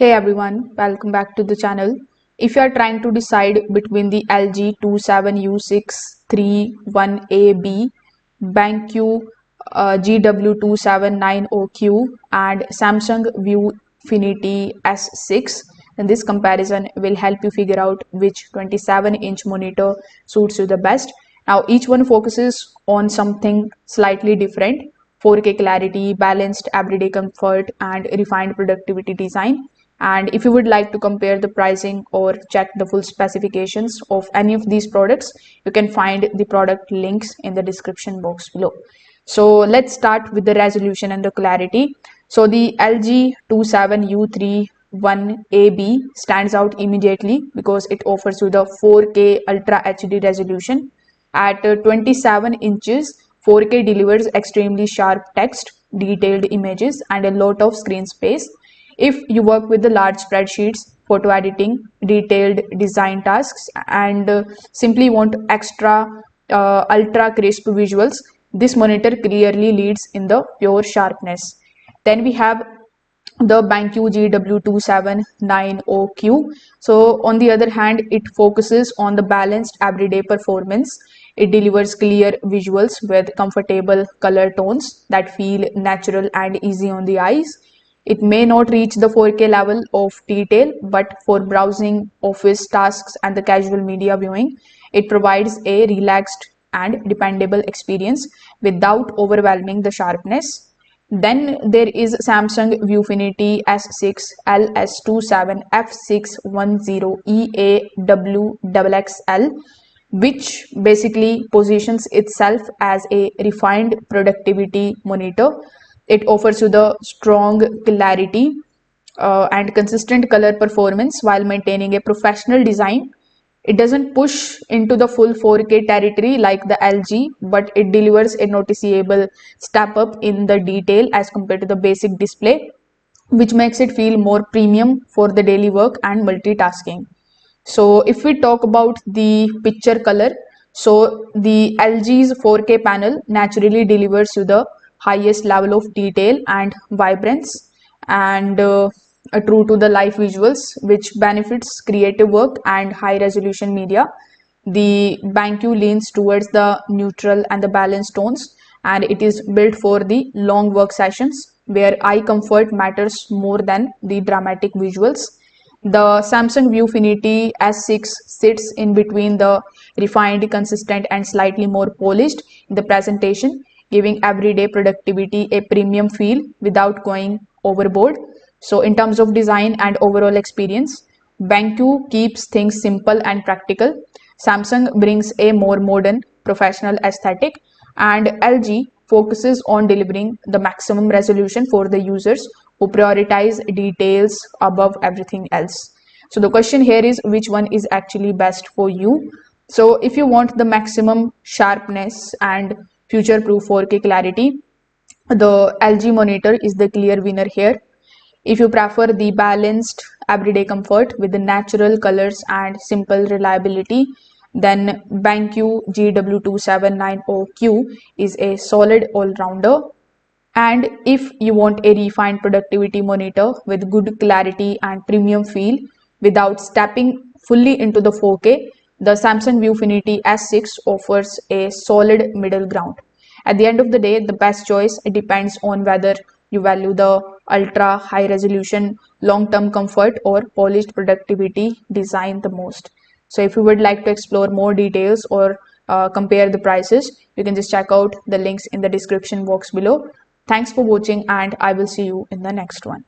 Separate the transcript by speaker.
Speaker 1: Hey everyone, welcome back to the channel. If you are trying to decide between the LG 27U631A-B, BenQ GW2790Q and Samsung ViewFinity S6, then this comparison will help you figure out which 27-inch monitor suits you the best. Now each one focuses on something slightly different: 4K clarity, balanced everyday comfort, and refined productivity design. And if you would like to compare the pricing or check the full specifications of any of these products, you can find the product links in the description box below. So let's start with the resolution and the clarity. So the LG 27U31A-B stands out immediately because it offers you the 4K Ultra HD resolution. At 27 inches, 4K delivers extremely sharp text, detailed images, and a lot of screen space. If you work with the large spreadsheets, photo editing, detailed design tasks, and simply want extra ultra crisp visuals, this monitor clearly leads in the pure sharpness. Then we have the BenQ GW2790Q. So on the other hand, it focuses on the balanced everyday performance. It delivers clear visuals with comfortable color tones that feel natural and easy on the eyes. It may not reach the 4K level of detail, but for browsing, office tasks, and the casual media viewing, it provides a relaxed and dependable experience without overwhelming the sharpness. Then there is Samsung ViewFinity S6 LS27F610EAWXXL, which basically positions itself as a refined productivity monitor. It offers you the strong clarity and consistent color performance while maintaining a professional design. It doesn't push into the full 4K territory like the LG, but it delivers a noticeable step up in the detail as compared to the basic display, which makes it feel more premium for the daily work and multitasking. So if we talk about the picture color, so the LG's 4K panel naturally delivers you the highest level of detail and vibrance, and true to the live visuals, which benefits creative work and high resolution media. The BenQ leans towards the neutral and the balanced tones, and it is built for the long work sessions where eye comfort matters more than the dramatic visuals. The Samsung ViewFinity S6 sits in between the refined, consistent, and slightly more polished in the presentation, giving everyday productivity a premium feel without going overboard. So in terms of design and overall experience, BenQ keeps things simple and practical. Samsung brings a more modern, professional aesthetic, and LG focuses on delivering the maximum resolution for the users who prioritize details above everything else. So the question here is, which one is actually best for you? So if you want the maximum sharpness and future-proof 4K clarity, the LG monitor is the clear winner here. If you prefer the balanced everyday comfort with the natural colors and simple reliability, then BenQ GW2790Q is a solid all-rounder. And if you want a refined productivity monitor with good clarity and premium feel without stepping fully into the 4K, the Samsung ViewFinity S6 offers a solid middle ground. At the end of the day, the best choice depends on whether you value the ultra high resolution, long-term comfort, or polished productivity design the most. So if you would like to explore more details or compare the prices, you can just check out the links in the description box below. Thanks for watching, and I will see you in the next one.